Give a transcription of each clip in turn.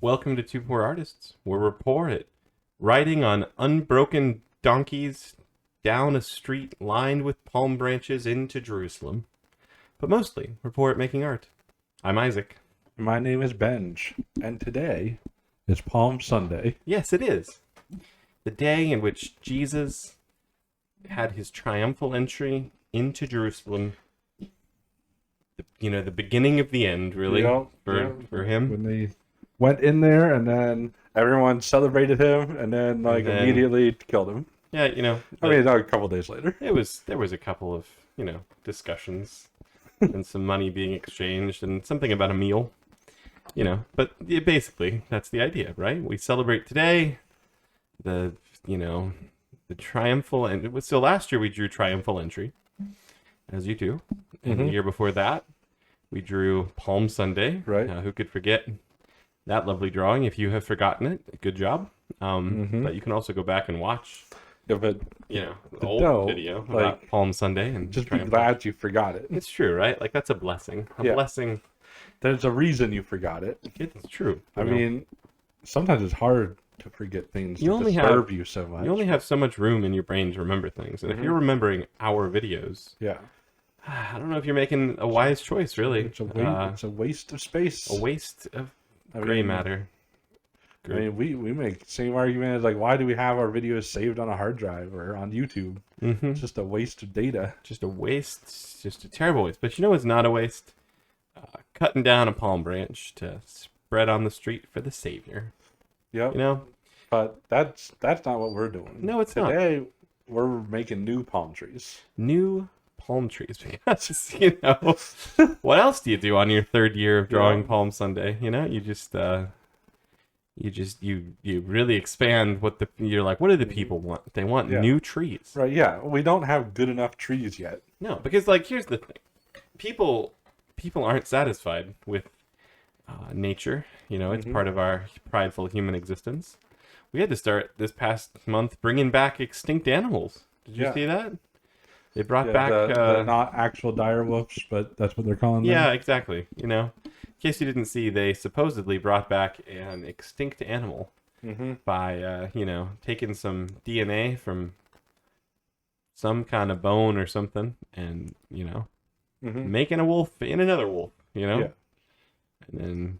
Welcome to Two Poor Artists, where we're poor at riding on unbroken donkeys down a street lined with palm branches into Jerusalem. But mostly, we're poor at making art. I'm Isaac. My name is Benj, and today is Palm Sunday. Yes, it is. The day in which Jesus had his triumphal entry into Jerusalem. The beginning of the end, really, for him. When they went in there, and then everyone celebrated him, and then immediately killed him. Yeah, a couple days later. there was a couple of, discussions and some money being exchanged and something about a meal, but basically that's the idea, right? We celebrate today the triumphal, and so last year we drew triumphal entry, as you do, and the year before that we drew Palm Sunday. Right. Who could forget that lovely drawing? If you have forgotten it, good job. But you can also go back and watch the old video about Palm Sunday and just be glad you forgot it. It's true, right? Like, that's a blessing. A blessing. There's a reason you forgot it. It's true. I mean, sometimes it's hard to forget things that disturb you so much. You only have so much room in your brain to remember things. And if you're remembering our videos, I don't know if you're making a wise choice, really. It's a waste of space. A waste of gray matter. I mean, we make the same argument as, like, why do we have our videos saved on a hard drive or on YouTube? It's just a waste of data. Just a waste. Just a terrible waste. But you know what's not a waste? Cutting down a palm branch to spread on the street for the Savior. Yep. But that's not what we're doing. No, it's not. Today, we're making new palm trees. New palm trees. What else do you do on your third year of drawing Palm Sunday? You really expand you're like, what do the people want? They want new trees. Right, yeah. We don't have good enough trees yet. No, because, here's the thing. People aren't satisfied with nature. It's part of our prideful human existence. We had to start this past month bringing back extinct animals. Did you see that? They brought back the not actual dire wolves, but that's what they're calling them. Yeah, exactly. In case you didn't see, they supposedly brought back an extinct animal by taking some DNA from some kind of bone or something, and making a wolf in another wolf. And then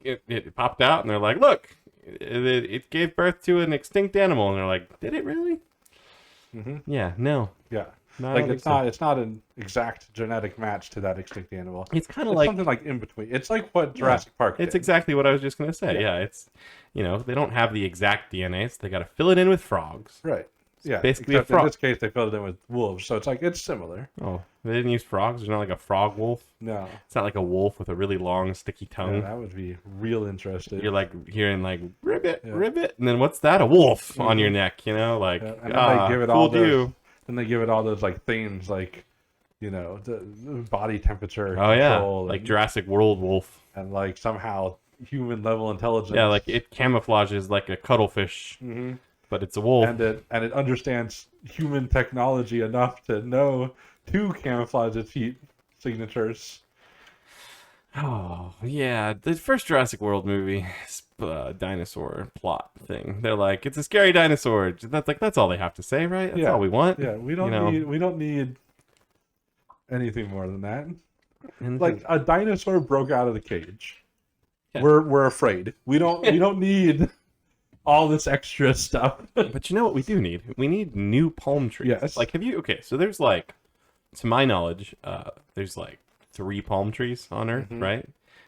it popped out, and they're like, look, it gave birth to an extinct animal, and they're like, did it really? Yeah, no. Yeah. No, it's not an exact genetic match to that extinct animal. It's kind of like something like in between. It's like what Jurassic Park did. It's exactly what I was just going to say. Yeah, it's they don't have the exact DNA, so they got to fill it in with frogs. Right. Yeah. Basically except a frog. In this case, they filled it in with wolves, so it's similar. Oh, they didn't use frogs? There's not like a frog wolf? No. It's not like a wolf with a really long, sticky tongue? Yeah, that would be real interesting. You're like hearing like, ribbit, ribbit, and then what's that? A wolf on your neck, And then they give it all those, then they give it all those things the body temperature control. Like Jurassic World wolf. And somehow human level intelligence. Yeah, like it camouflages like a cuttlefish. But it's a wolf. And it understands human technology enough to know to camouflage its heat signatures. Oh, yeah. The first Jurassic World movie, dinosaur plot thing. They're like, it's a scary dinosaur. That's all they have to say, right? That's all we want. Yeah, we don't need anything more than that. Like a dinosaur broke out of the cage. Yeah. We're afraid. We don't need all this extra stuff. But you know what we do need? We need new palm trees. Yes. So there's to my knowledge, there's 3 palm trees on Earth, right?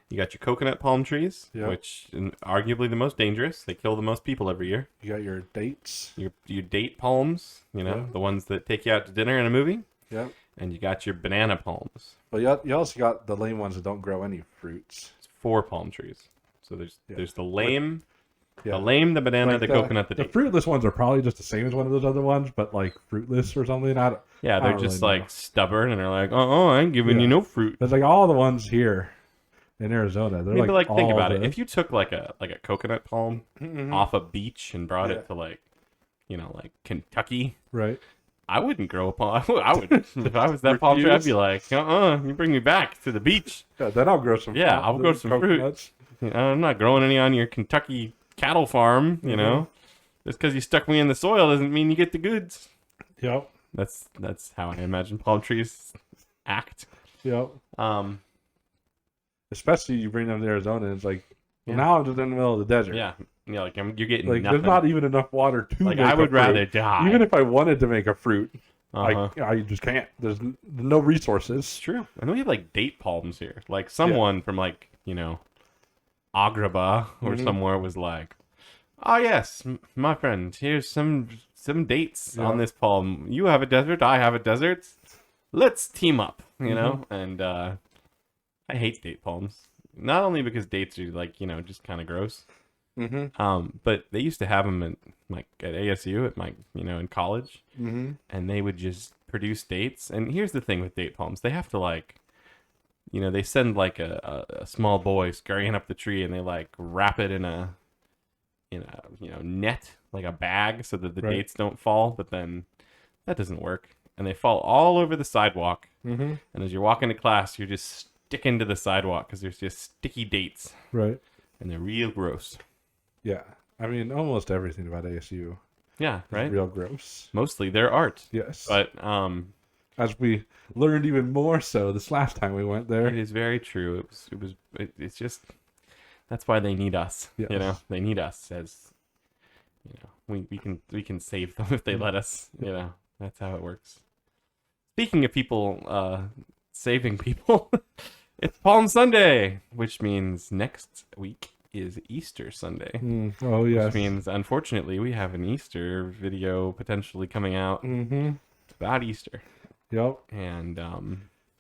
You got your coconut palm trees, which are arguably the most dangerous. They kill the most people every year. You got your dates. Your date palms, the ones that take you out to dinner in a movie. Yep. And you got your banana palms. But you also got the lame ones that don't grow any fruits. It's 4 palm trees. So there's the lame... The lame, the banana, the coconut, the date. The fruitless ones are probably just the same as one of those other ones, but fruitless or something. They're just really stubborn, and they're like, I ain't giving you no fruit. There's all the ones here in Arizona. They're think about it. If you took a coconut palm off a beach and brought it to Kentucky, right? I wouldn't grow a palm. I would if I was that palm tree. I'd be like, you bring me back to the beach. Yeah, then I'll grow some. I'll grow some fruit. I'm not growing any on your Kentucky cattle farm, you know. Just because you stuck me in the soil doesn't mean you get the goods. Yep. That's how I imagine palm trees act. Yep. Especially you bring them to Arizona, and it's like, well, Yeah. now I'm just in the middle of the desert. Yeah. Like you're getting Like nothing. there's not even enough water to like make I would a fruit. rather die. Even if I wanted to make a fruit, Uh-huh. I just can't. There's no resources. It's true. And we have like date palms here. Like someone from like, you know, Agrabah or somewhere was like, "Oh yes, my friend, here's some dates on this palm. You have a desert, I have a desert. Let's team up," you know? And I hate date palms. Not only because dates are like, you know, just kind of gross. But they used to have them at ASU at my, you know, in college, and they would just produce dates. And here's the thing with date palms: they have to like, you know, they send like a small boy scurrying up the tree, and they like wrap it in a you know net, like a bag, so that the dates don't fall. But then that doesn't work, and they fall all over the sidewalk. And as you're walking to class, you're just sticking to the sidewalk because there's just sticky dates, Right. and they're real gross. Yeah. I mean, almost everything about ASU Yeah, is right. real gross. Mostly their art. Yes. But as we learned even more so this last time we went there. it is very true. It's just that's why they need us. Yes. You know, they need us as you know, we can save them if they let us, you know. That's how it works. Speaking of people saving people, it's Palm Sunday, which means next week is Easter Sunday. Oh yes. Which means, unfortunately, we have an Easter video potentially coming out about Easter. Yep. And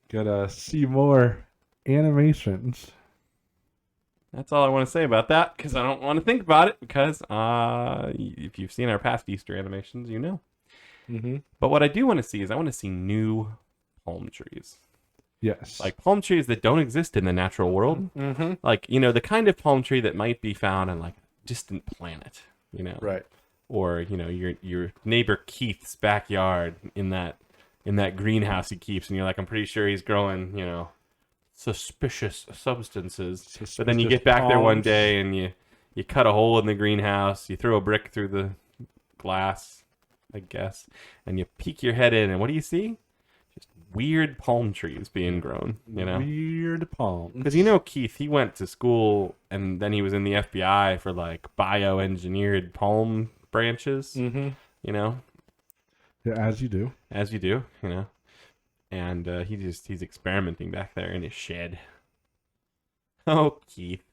gotta see more animations. that's all I want to say about that, because I don't want to think about it, because if you've seen our past Easter animations, you know. But what I do want to see is I want to see new palm trees. Yes. Like palm trees that don't exist in the natural world. Like, you know, the kind of palm tree that might be found on like a distant planet, you know. Right. Or, you know, your neighbor Keith's backyard in that greenhouse he keeps, and you're like, I'm pretty sure he's growing, you know, suspicious substances. But then you get back there one day and you cut a hole in the greenhouse, you throw a brick through the glass, I guess, and you peek your head in, and what do you see? Weird palm trees being grown, you know. Weird palms. Because you know Keith, he went to school and then he was in the FBI for like bioengineered palm branches. You know. Yeah, as you do. As you do, you know. And he's experimenting back there in his shed. Oh, Keith.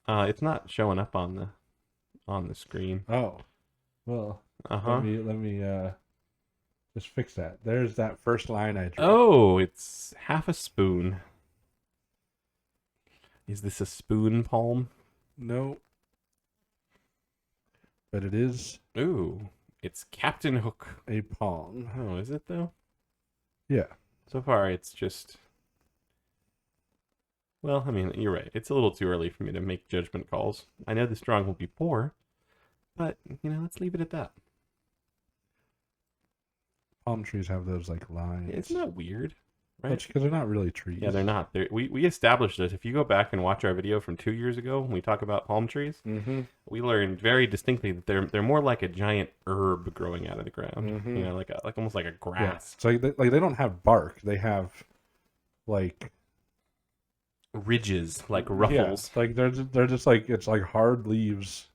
It's not showing up on the screen. Oh. Well. Uh-huh. Let me just fix that. There's that first line I drew. Oh, it's half a spoon. Is this a spoon palm? No. But it is Ooh, it's Captain Hook. a palm. Oh, is it though? Yeah. So far, it's just... Well, I mean, you're right. It's a little too early for me to make judgment calls. I know the strong will be poor, but, you know, let's leave it at that. Palm trees have those like lines. It's not weird, right? Because they're not really trees. Yeah, they're not. We established this. If you go back and watch our video from 2 years ago when we talk about palm trees, we learned very distinctly that they're more like a giant herb growing out of the ground. You know, like almost like a grass. Yeah. So they don't have bark. They have like ridges, like ruffles. Yeah, like they're just like, it's like hard leaves.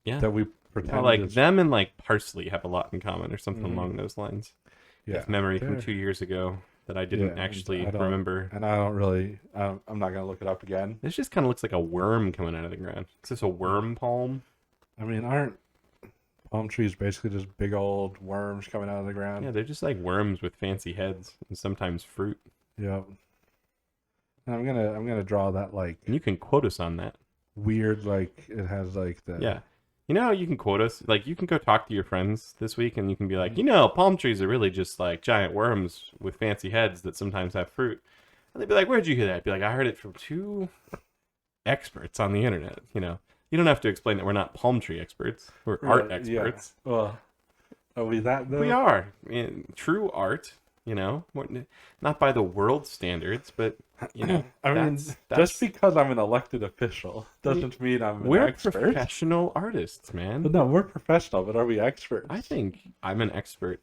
Yeah. That we pretend like them and like parsley have a lot in common, or something along those lines. Yeah. With memory from 2 years ago that I didn't actually remember. And I don't really, I'm not going to look it up again. This just kind of looks like a worm coming out of the ground. Is this a worm palm? I mean, aren't palm trees basically just big old worms coming out of the ground? Yeah, they're just like worms with fancy heads and sometimes fruit. Yep. And I'm gonna draw that like. And you can quote us on that. Weird, like it has like the. Yeah. You know, you can quote us. Like, you can go talk to your friends this week and you can be like, you know, palm trees are really just like giant worms with fancy heads that sometimes have fruit. And they'd be like, where'd you hear that? I'd be like, I heard it from 2 experts on the internet. You know, you don't have to explain that we're not palm tree experts. We're art experts. Yeah. Well, are we that though? We are. In true art You know, not by the world standards, but you know, I mean, just because I'm an elected official doesn't mean I'm an we're expert. professional artists, man. But no, we're professional, but are we experts? I think I'm an expert.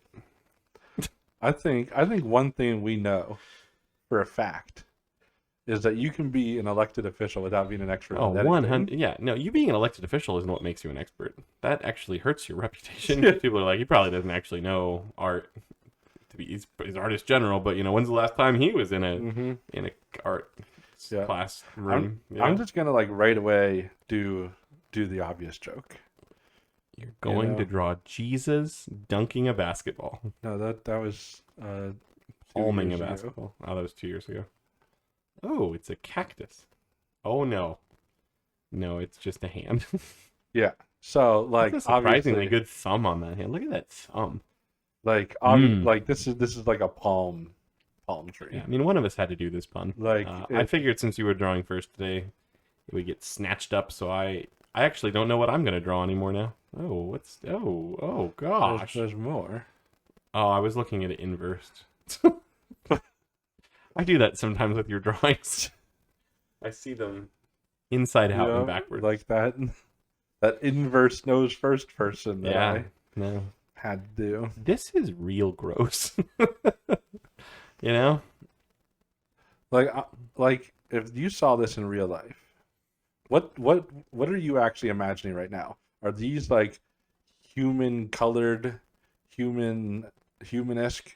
I think one thing we know for a fact is that you can be an elected official without being an expert. Oh, at 100. Yeah, no, you being an elected official isn't what makes you an expert. That actually hurts your reputation. People are like, he probably doesn't actually know art. He's artist general, but you know, when's the last time he was in a art class room? I'm just gonna like right away do the obvious joke. You're going to draw Jesus dunking a basketball. No, that was palming a basketball. Oh, that was 2 years ago. Oh, it's a cactus. Oh no, it's just a hand. Yeah. So like, that's a surprisingly good thumb on that hand. Look at that thumb. Like, like this is like a palm tree. Yeah, I mean, one of us had to do this pun. Like, I figured since you were drawing first today, it would get snatched up. So I actually don't know what I'm gonna draw anymore now. Oh, oh gosh. There's more. Oh, I was looking at it inversed. I do that sometimes with your drawings. I see them inside out and backwards. Like that inverse nose first person that I had to do. This is real gross. You know? Like if you saw this in real life, what are you actually imagining right now? Are these like human-colored, human-esque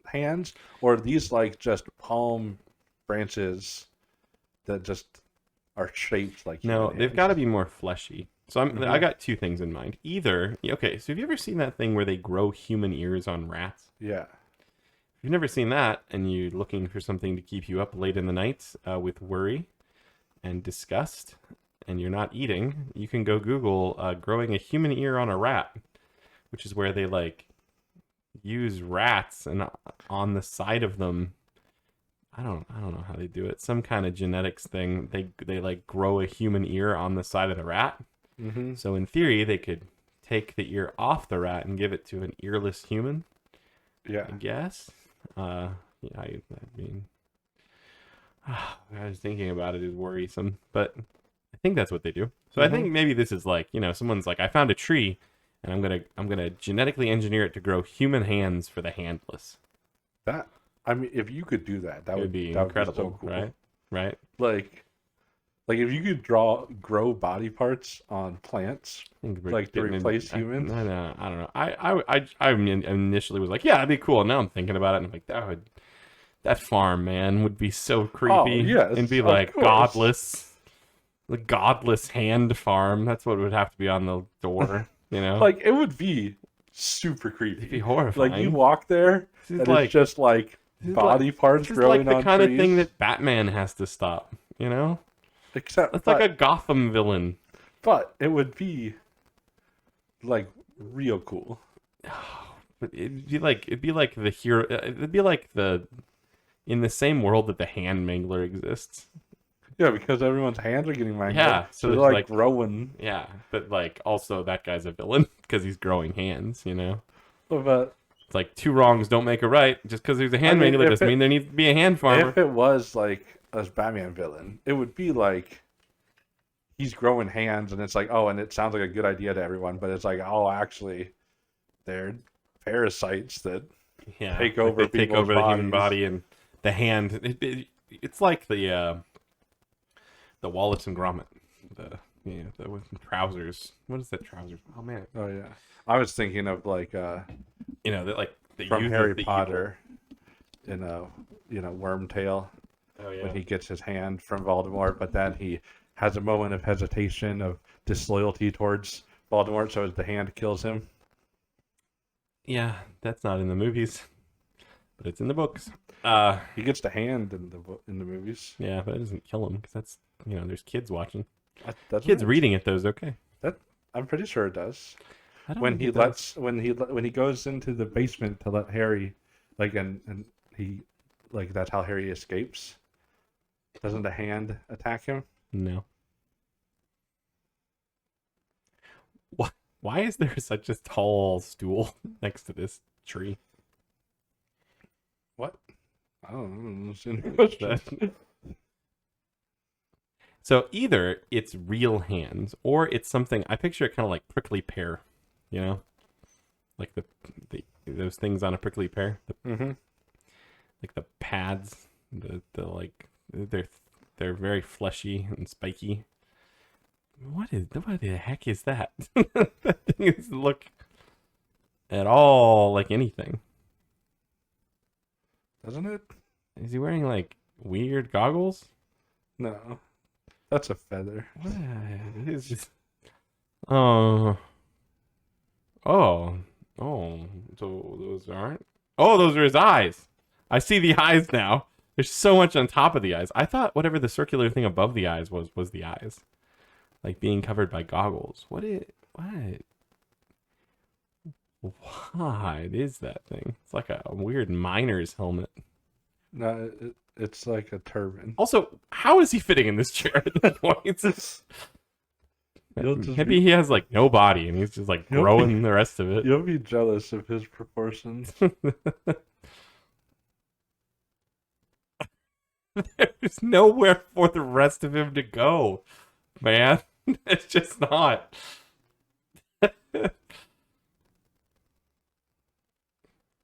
hands, or are these like just palm branches that just are shaped like human hands? They've got to be more fleshy. So I got two things in mind. Either, okay, so have you ever seen that thing where they grow human ears on rats? Yeah. If you've never seen that and you're looking for something to keep you up late in the night with worry and disgust and you're not eating, you can go Google growing a human ear on a rat, which is where they like use rats and on the side of them, I don't know how they do it. Some kind of genetics thing. They like grow a human ear on the side of the rat. Mm-hmm. So in theory, they could take the ear off the rat and give it to an earless human. Yeah, I guess. I mean, I was thinking about it is worrisome, but I think that's what they do. So I think maybe this is like, you know, someone's like, I found a tree, and I'm gonna genetically engineer it to grow human hands for the handless. That, I mean, if you could do that, that would be incredible, so cool. Right. Like if you could grow body parts on plants, like to replace humans. I don't know. I initially was like, yeah, that'd be cool. Now I'm thinking about it, and I'm like, that farm, man, would be so creepy. Oh, yes, and be like godless, the godless hand farm. That's what would have to be on the door. You know, like it would be super creepy. It'd be horrifying. Like you walk there, and it's just like body parts growing on trees. It's like the kind of thing that Batman has to stop. You know. Except it's like a Gotham villain. But it would be like real cool. But it'd be like the hero. It'd be like in the same world that the hand mangler exists. Yeah, because everyone's hands are getting mangled. Yeah, so they're like growing. Yeah, but like also that guy's a villain because he's growing hands. You know. But it's like two wrongs don't make a right. Just because there's a hand mangler doesn't mean there needs to be a hand farmer. If it was like a Batman villain, it would be like he's growing hands and it's like, oh, and it sounds like a good idea to everyone, but it's like, oh, actually they're parasites that take over the human body, and the hand it's like the Wallace and Gromit, the trousers. What is that trousers? Oh man. Oh yeah. I was thinking of like from Harry Potter in a Wormtail. Oh, yeah. When he gets his hand from Voldemort, but then he has a moment of hesitation, of disloyalty towards Voldemort, so the hand kills him. Yeah, that's not in the movies, but it's in the books. He gets the hand in the movies. Yeah, but it doesn't kill him because that's there's kids watching. Kids reading it though is okay. I'm pretty sure it does. When he goes into the basement to let Harry, and he that's how Harry escapes. Doesn't the hand attack him? No. Why is there such a tall stool next to this tree? What? I don't understand your question. So either it's real hands or it's something. I picture it kind of like prickly pear, you know, like the those things on a prickly pear. Like the pads, the like they're very fleshy and spiky. What the heck is that? That thing doesn't look at all like anything. Doesn't it? Is he wearing like weird goggles? No. That's a feather. What is this? Oh. Oh. Oh. So those aren't. Oh, those are his eyes. I see the eyes now. There's so much on top of the eyes. I thought whatever the circular thing above the eyes was the eyes. Like being covered by goggles. What? What is that thing? It's like a weird miner's helmet. No, it's like a turban. Also, how is he fitting in this chair at this point? Maybe he has like no body and he's just like growing the rest of it. You'll be jealous of his proportions. There's nowhere for the rest of him to go, man. It's just not.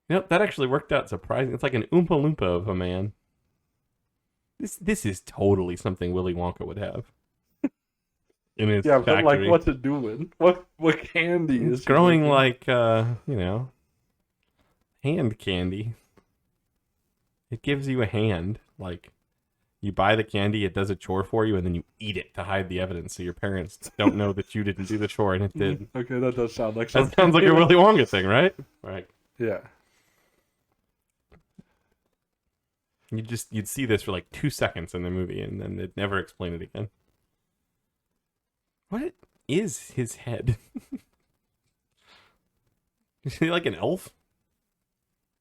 Yep, that actually worked out surprising. It's like an Oompa Loompa of a man. This is totally something Willy Wonka would have. In his factory. But like what's it doing? What candy is growing like hand candy. It gives you a hand. Like you buy the candy, it does a chore for you, and then you eat it to hide the evidence so your parents don't know that you didn't do the chore and it did. Okay, that does sound like something. That sounds like a Willy Wonka thing, right? Right. Yeah. You'd see this for like 2 seconds in the movie and then they'd never explain it again. What is his head? Is he like an elf?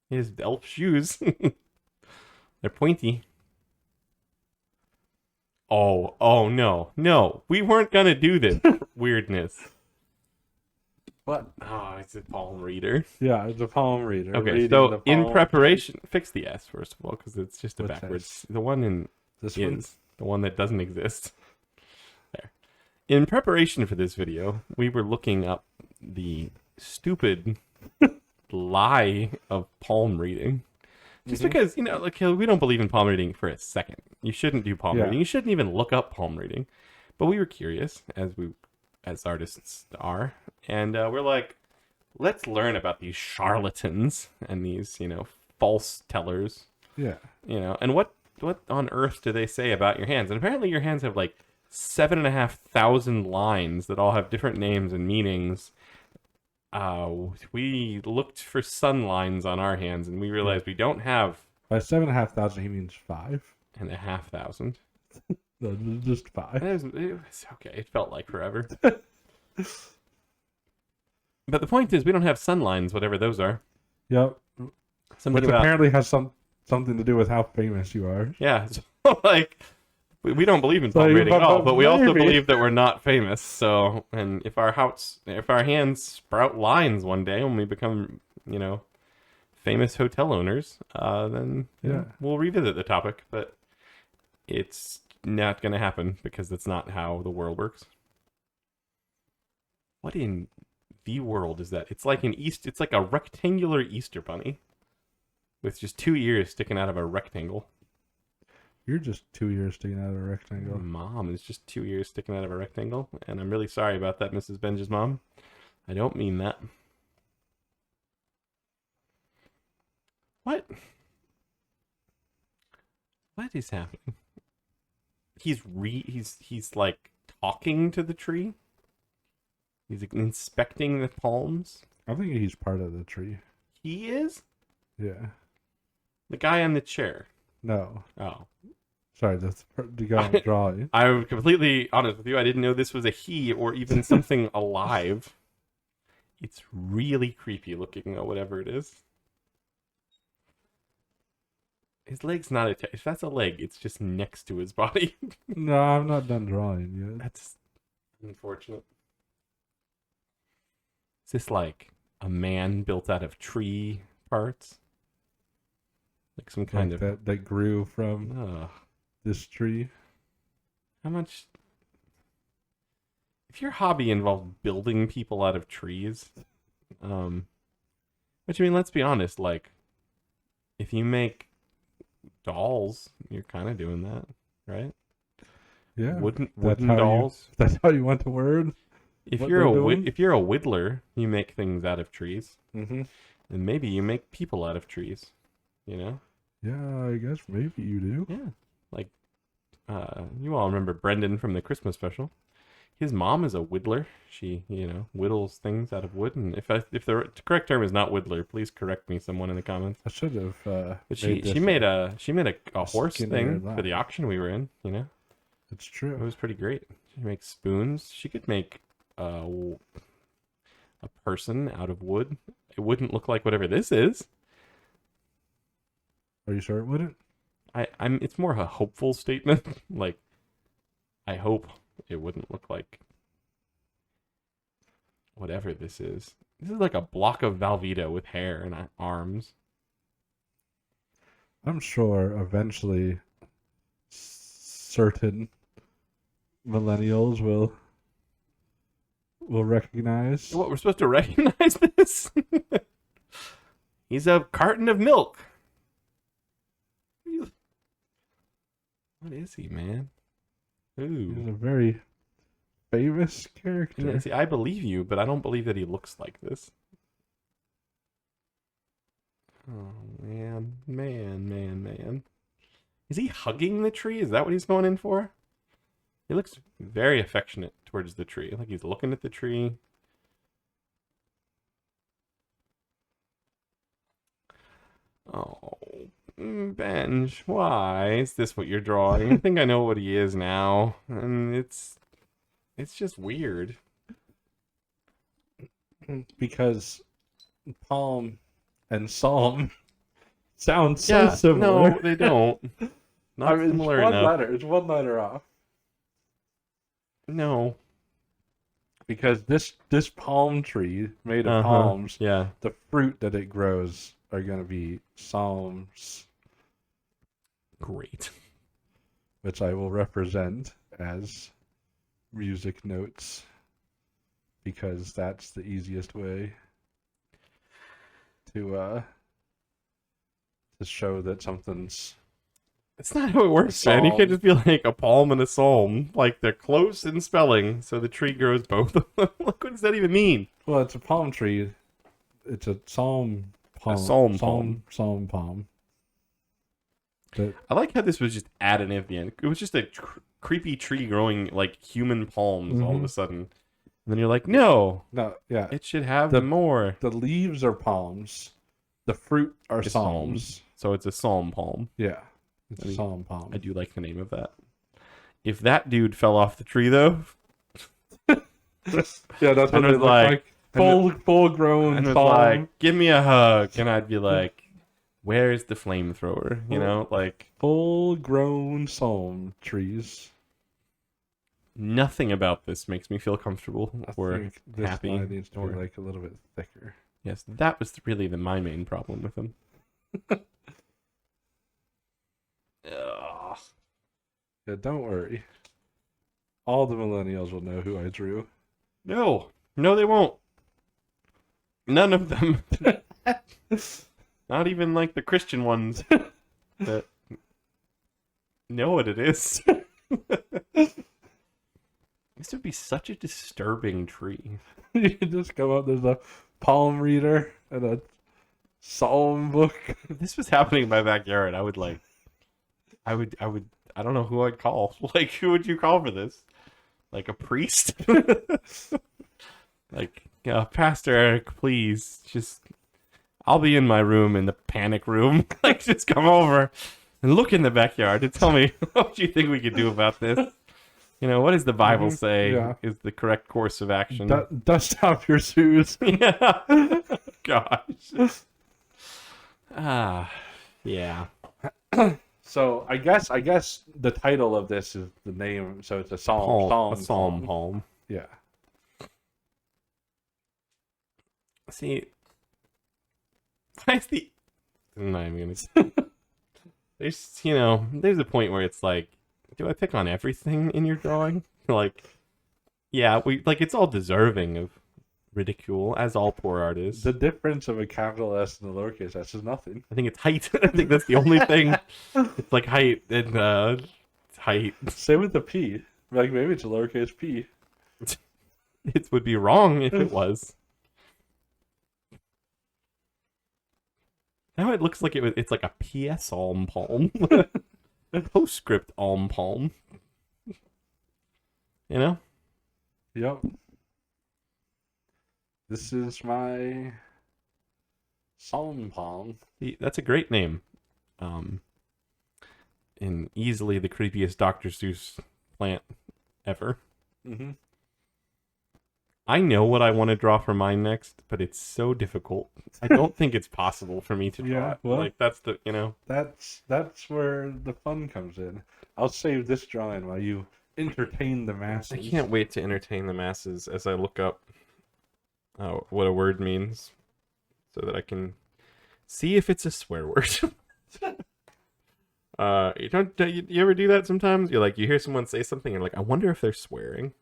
He has elf shoes. They're pointy. Oh no. We weren't gonna do this weirdness. What? Oh, it's a palm reader. Yeah, it's a palm reader. Okay, so in preparation, fix the S first of all, because it's just a What's backwards. S? The one in This is one? the one that doesn't exist. There. In preparation for this video, we were looking up the stupid lie of palm reading. Just because, like we don't believe in palm reading for a second. You shouldn't do palm reading. You shouldn't even look up palm reading. But we were curious, as artists are, and we're like, let's learn about these charlatans and these, false tellers. Yeah. And what on earth do they say about your hands? And apparently your hands have like 7,500 lines that all have different names and meanings. We looked for sun lines on our hands and we realized we don't have. By 7,500 he means 5,500. No, just 5. It was okay. It felt like forever. But the point is, we don't have sun lines, whatever those are. Yep. Something Which apparently has something to do with how famous you are. Yeah. So, like, we don't believe in palm reading at all, but we also believe that we're not famous. So, and if our hands sprout lines one day when we become, famous hotel owners, then we'll revisit the topic. But it's not going to happen because that's not how the world works. What in the world is that? It's like it's like a rectangular Easter bunny with just 2 ears sticking out of a rectangle. You're just 2 ears sticking out of a rectangle. Mom is just 2 ears sticking out of a rectangle, and I'm really sorry about that, Mrs. Benja's mom. I don't mean that. What? What is happening? He's like talking to the tree. He's inspecting the palms. I think he's part of the tree. He is? Yeah. The guy on the chair. No. Oh. Sorry, that's the guy on the drawing. I'm completely honest with you. I didn't know this was a he or even something alive. It's really creepy looking, though, whatever it is. His leg's not attached. If that's a leg, it's just next to his body. No, I'm not done drawing yet. That's unfortunate. Is this like a man built out of tree parts? Like some kind of that grew from this tree. How much? If your hobby involved building people out of trees, which I mean, let's be honest, like if you make dolls, you're kind of doing that, right? Yeah, wooden dolls. That's how you want the word. If you're a whittler, you make things out of trees, and maybe you make people out of trees. You know? Yeah, I guess maybe you do. Yeah, like you all remember Brendan from the Christmas special. His mom is a whittler. She, whittles things out of wood. And if the correct term is not whittler, please correct me, someone in the comments. I should have. But she made a horse thing for the auction we were in. You know, it's true. It was pretty great. She makes spoons. She could make a person out of wood. It wouldn't look like whatever this is. Are you sure it wouldn't? It's more of a hopeful statement. Like, I hope it wouldn't look like whatever this is. This is like a block of Velveeta with hair and arms. I'm sure eventually certain millennials will recognize. What, we're supposed to recognize this? He's a carton of milk. What is he, man? Ooh. He's a very famous character. Yeah, see, I believe you, but I don't believe that he looks like this. Oh, man. Is he hugging the tree? Is that what he's going in for? He looks very affectionate towards the tree. Like he's looking at the tree. Oh, Benj, why is this what you're drawing? I think I know what he is now, and it's just weird. Because palm and psalm sound so similar. No, they don't. Not similar enough. It's one letter off. No. Because this palm tree made of palms, yeah, the fruit that it grows are going to be psalms. Great. Which I will represent as music notes, because that's the easiest way to show that something's. It's not how it works, man. You can't just be like a palm and a psalm. Like, they're close in spelling, so the tree grows both of them. Like, what does that even mean? Well, it's a palm tree. It's a psalm palm. Psalm palm. I like how this was just added at the end. It was just a creepy tree growing like human palms all of a sudden. And then you're like, no, yeah, it should have more. The leaves are palms. The fruit are psalms. So it's a psalm palm. Yeah. It's a psalm palm. I do like the name of that. If that dude fell off the tree, though. Yeah, that's what it like. Full grown and palm. Like, give me a hug. And I'd be like, where's the flamethrower? You know, like. Full grown psalm trees. Nothing about this makes me feel comfortable or happy. This needs to be like a little bit thicker. Yes, that was really my main problem with them. Yeah, don't worry. All the millennials will know who I drew. No, they won't. None of them. Not even like the Christian ones that know what it is. This would be such a disturbing tree. You just come up, there's a palm reader and a psalm book. If this was happening in my backyard, I don't know who I'd call. Like, who would you call for this? Like a priest? Like, Pastor Eric, please, I'll be in my room, in the panic room. Like, just come over and look in the backyard and tell me what you think we could do about this. You know, what does the Bible say is the correct course of action? Dust off your shoes. Yeah. Gosh. Yeah. So I guess the title of this is the name. So it's a psalm. A psalm palm. Yeah. See, why is the? I'm not even gonna. there's a point where it's like, do I pick on everything in your drawing? Like, yeah, it's all deserving of ridicule, as all poor art is. The difference of a capital S and a lowercase s is nothing. I think it's height. I think that's the only thing. It's like height and height. Same with the P. Like maybe it's a lowercase p. It would be wrong if it was. Now it looks like it's like a PS alm palm. A postscript alm palm. You know? Yep. This is my psalm palm. That's a great name. And easily the creepiest Dr. Seuss plant ever. Mm-hmm. I know what I want to draw for mine next, but it's so difficult. I don't think it's possible for me to draw it. Well, like that's the that's where the fun comes in. I'll save this drawing while you entertain the masses. I can't wait to entertain the masses as I look up what a word means, so that I can see if it's a swear word. You ever do that sometimes? You're like, you hear someone say something, and you're like, I wonder if they're swearing.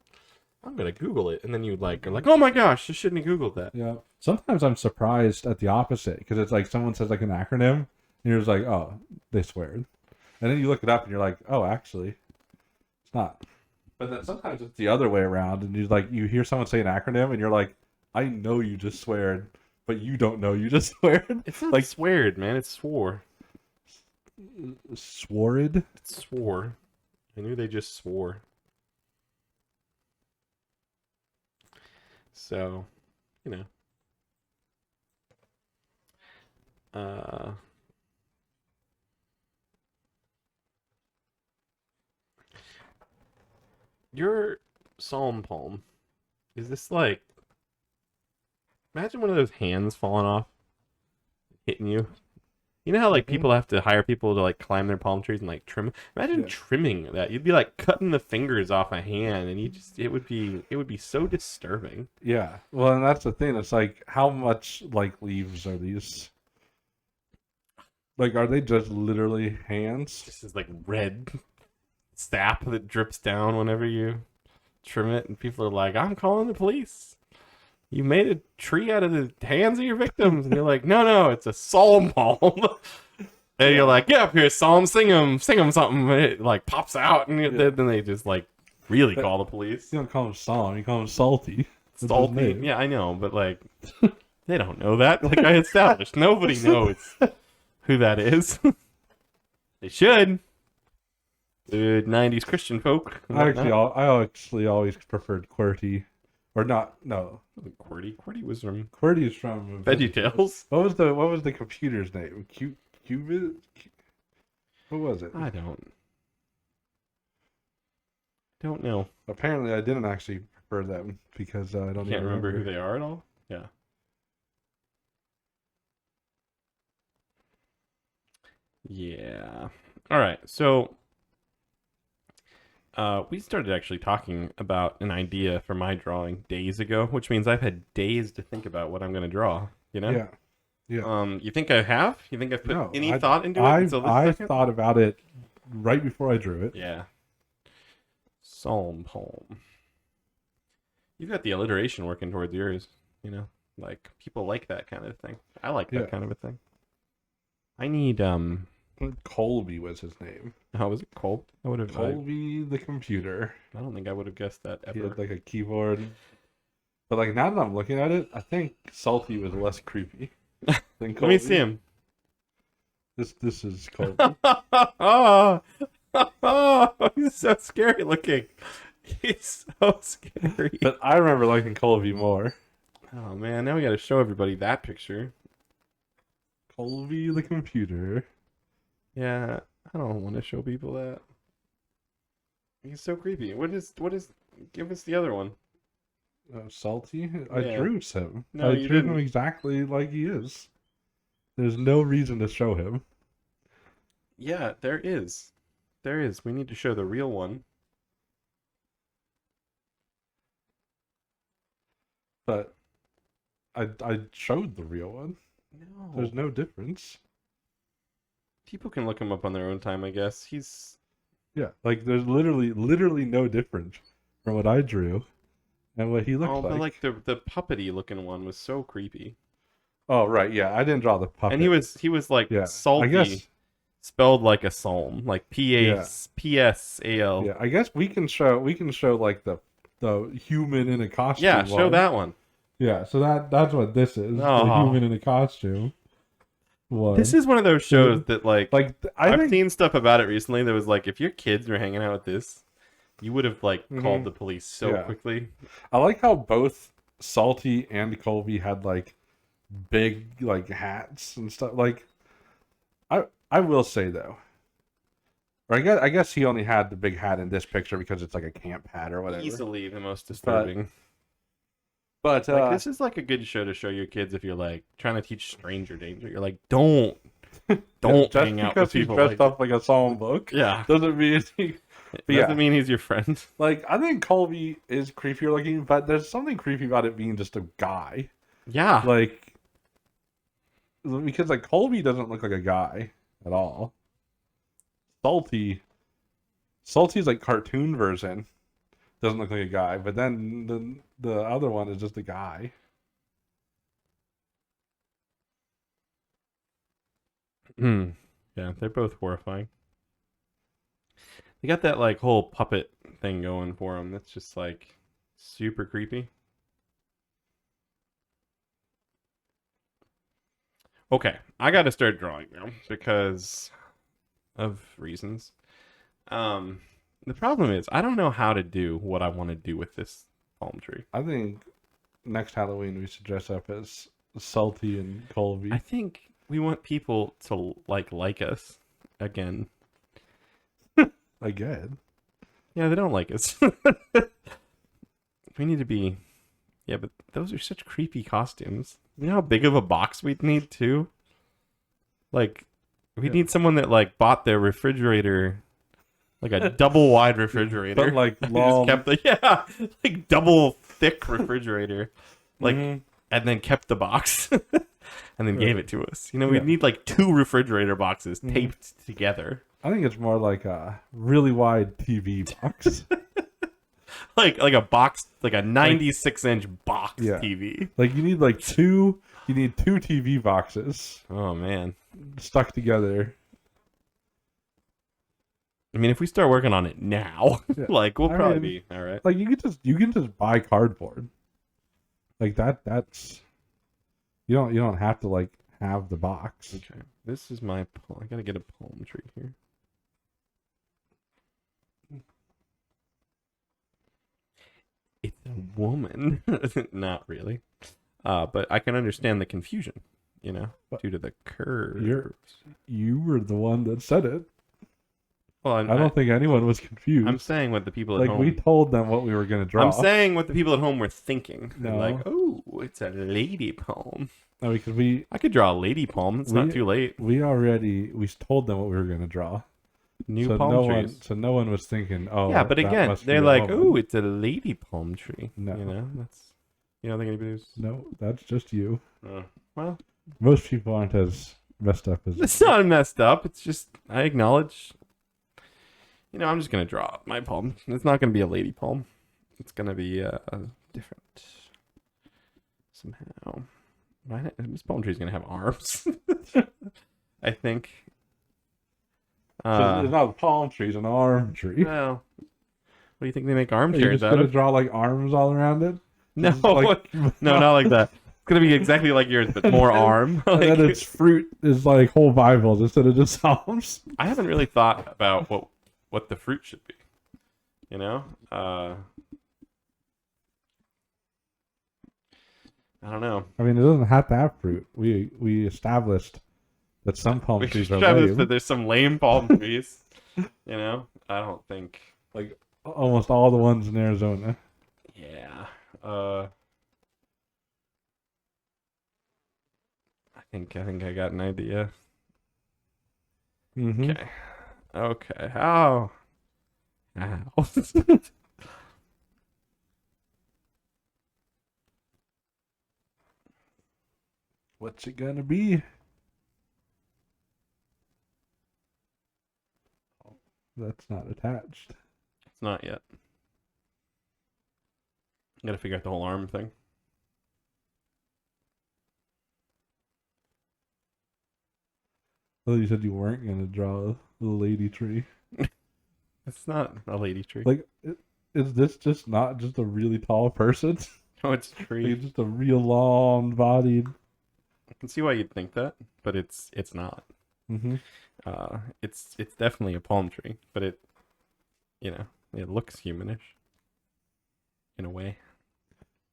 I'm gonna Google it, and then you are like, oh my gosh, I shouldn't have Googled that. Yeah. Sometimes I'm surprised at the opposite, because it's like someone says like an acronym, and you're just like, oh, they sweared, and then you look it up, and you're like, oh, actually, it's not. But then sometimes it's the other way around, and you hear someone say an acronym, and you're like, I know you just sweared, but you don't know you just sweared. It's not like sweared, man. It's swore. Swored? It's swore. I knew they just swore. So, your psalm palm, is this like, imagine one of those hands falling off, hitting you. You know how like people have to hire people to like climb their palm trees and like trim? Imagine trimming that. You'd be like cutting the fingers off a hand, and it would be so disturbing. Yeah. Well, and that's the thing. It's like, how much like leaves are these? Like, are they just literally hands? This is like red sap that drips down whenever you trim it, and people are like, I'm calling the police. You made a tree out of the hands of your victims. And you're like, no, it's a psalm palm. And you're like, yeah, here's psalm, sing them something. And it like pops out, and then they just like really call the police. You don't call him psalm, you call him salty. Salty. Yeah, I know, but like, they don't know that. Like I established, nobody knows who that is. They should. Dude, 90s Christian folk. I actually always preferred QWERTY. Or not, no. QWERTY was from QWERTY's from VeggieTales. What was the computer's name? Qubit? What was it? I don't know. Apparently, I didn't actually prefer them because I don't can't remember who they are at all. Yeah. Yeah. All right. So we started actually talking about an idea for my drawing days ago, which means I've had days to think about what I'm going to draw. You know? Yeah. Yeah. You think I have? You think I've put any thought into it? I thought about it right before I drew it. Yeah. Psalm palm. You've got the alliteration working towards yours. You know, like people like that kind of thing. I like that kind of a thing. I need Colby was his name. How was it? Colby the computer. I don't think I would have guessed that ever. He had like a keyboard. But like now that I'm looking at it, I think Salty was less creepy than Colby. Let me see him. This is Colby. Oh, he's so scary looking. He's so scary. But I remember liking Colby more. Oh man, now we got to show everybody that picture. Colby the computer. Yeah, I don't want to show people that. He's so creepy. What is? Give us the other one. Salty? I drew him. No, I drew him exactly like he is. There's no reason to show him. Yeah, there is. There is. We need to show the real one. But I showed the real one. No. There's no difference. People can look him up on their own time, I guess. He's Yeah, like there's literally no difference from what I drew and what he looked but like like. the puppety looking one was so creepy. Oh right, yeah, I didn't draw the And puppet. he was like Yeah, I salty, guess. spelled like a psalm, like Yeah, PSAL. yeah, I guess we can show like the human in a Yeah, costume show one. that one. Yeah, so that's what this is, the Oh, human in a costume this one. is one of those shows So, that like like I I've think. seen stuff about it recently that was like if your kids were hanging out with this, you would have like called Mhm, the police so yeah, quickly. I like how both Salty and Colby had like big like hats and stuff. Like I will say though, or I guess he only had the big hat in this picture because it's like a camp hat or whatever. Easily the most But disturbing. but Like this is like a good show to show your kids if you're like trying to teach stranger danger. You're like, don't yeah, don't just hang out with because he's people dressed like up like a psalm book yeah. doesn't mean he. It But doesn't yeah, mean he's your friend. like I think Colby is creepier looking, but there's something creepy about it being just a guy. Yeah. Like because like Colby doesn't look like a guy at all. Salty, Salty's like cartoon version doesn't look like a guy, but then the other one is just a guy. Hmm. Yeah, they're both horrifying. They got that like whole puppet thing going for them. That's just like super creepy. Okay, I got to start drawing now because of reasons. Um, the problem is I don't know how to do what I want to do with this palm tree. I think next Halloween we should dress up as Salty and I Colby. think we want people to like us again. Again. Yeah, they don't like us. We need to be. Yeah, but those are such creepy costumes. You know how big of a box we'd need too? Like, we Yeah. need someone that like bought their refrigerator, like a double wide refrigerator. But like They just long. kept the like double thick refrigerator, like, Mhm. and then kept the box, and then Right. gave it to us. You know, we'd Yeah. need like two refrigerator boxes Mhm. taped together, I think it's more like a really wide TV box. like a box, like a 96-inch box Yeah. TV. Like you need like two. You need two TV boxes Oh man. stuck together. I mean, if we start working on it now, Yeah. like we'll I probably mean, be all right. Like you can just buy cardboard. Like that's you don't have to like have the box. Okay, this is my. I gotta get a palm tree here. It's a woman. Not really. But I can understand the confusion, you know, But due to the curves. You were the one that said it. Well, I don't think anyone was confused. I'm saying what the people at like home. we told them what we were gonna draw. I'm saying what the people at home were thinking. They're No. like, oh, it's a lady palm. No, because we I could draw a lady palm. It's not too late. we told them what we were gonna draw. New So palm no trees. no one was thinking, oh Yeah, but that again, must be they're a like, woman. oh, it's a lady palm tree. No. You know, that's. You don't think anybody's. No, that's just you. Well, Most people aren't as messed up as it's not messed up. It's just I acknowledge. You know, I'm just gonna draw my palm. It's not gonna be a lady palm. It's gonna be different somehow. This palm tree is gonna have arms. I think. So it's not a palm tree, it's an arm tree. Well, what do you think they make Are you armchairs just out gonna of? draw like arms all around it? No, Like, no, not like that. It's gonna be exactly like yours, but more arm. And then its fruit is like whole Bibles instead of just psalms. I haven't really thought about what the fruit should be. You know, I don't know. I mean, it doesn't have to have fruit. We established that some palm We trees should are try this, lame. that there's some lame palm trees. You know, I don't think. Like almost all the ones in Arizona. Yeah. I think I got an idea. Mm-hmm. Okay. Okay. How? Ow. What's it gonna be? That's not attached. It's not yet. Gotta figure out the whole arm thing. I thought you said you weren't gonna draw a lady tree. It's not a lady tree. Like, is this just not just a really tall person? No, it's a tree. Like, just a real long-bodied. I can see why you'd think that, but it's not. Mm-hmm. It's definitely a palm tree, but it looks humanish in a way.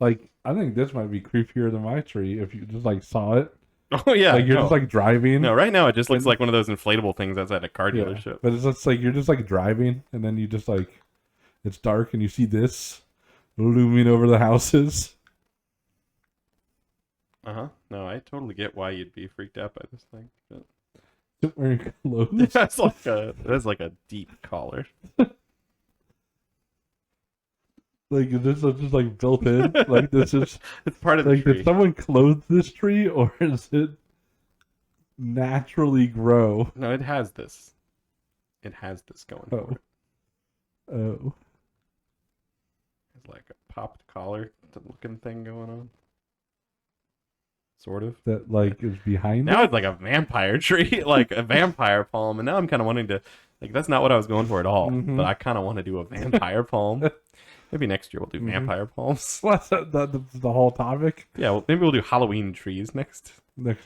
Like, I think this might be creepier than my tree if you just like saw it. Oh yeah, like you're just like driving. No, right now it just looks like one of those inflatable things outside a car dealership. But it's just like you're just like driving, and then you just like it's dark, and you see this looming over the houses. No, I totally get why you'd be freaked out by this thing. But... wearing clothes. That's like a deep collar. Like, is this just like built in? Like, this is it's part of the like, tree. did someone clothe this tree, or is it naturally grow? No, it has this. It has this going for it. Oh. It's like a popped collar looking thing going on. Sort of. That like is behind now it? It's like a vampire tree, like a vampire palm, and now I'm kind of wanting to, like, that's not what I was going for at all. Mm-hmm. But I kind of want to do a vampire palm. Maybe next year we'll do vampire palms. What's the whole topic? Yeah, well, maybe we'll do Halloween trees next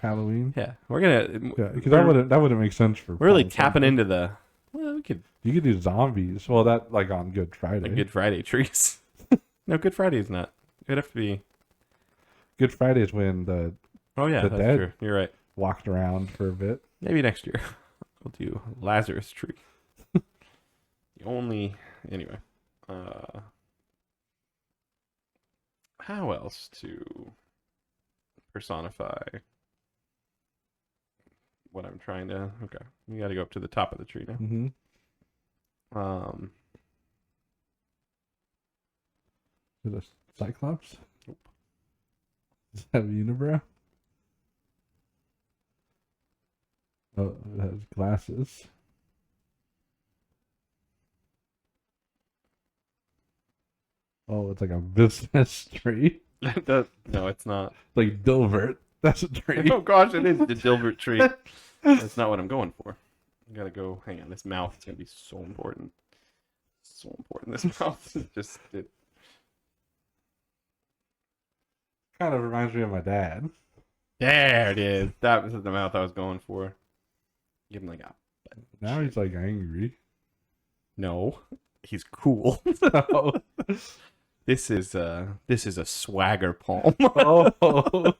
Halloween. Yeah, we're gonna. Yeah, because that wouldn't make sense for. We're really tapping into the. Well, we could. You could do zombies. Well, that like on Good Friday. Like Good Friday trees. No, Good Friday is not. It'd have to be. Good Friday is when the. Oh yeah, the that's dead true. You're right. Walked around for a bit. Maybe next year we'll do Lazarus tree. The only anyway. How else to personify what I'm trying to? Okay, we got to go up to the top of the tree now. Mm-hmm. Is it a Cyclops? Nope. Does it have a unibrow? Oh, it has glasses. Oh, it's like a business tree. No, it's not. Like Dilbert. That's a tree. Oh gosh, it is the Dilbert tree. That's not what I'm going for. I gotta go. Hang on, this mouth is gonna be so important. So important. This mouth is just. Kind of reminds me of my dad. There it is. That was the mouth I was going for. Give him like a. Now he's like angry. No, he's cool. Oh. This is a swagger palm. Oh.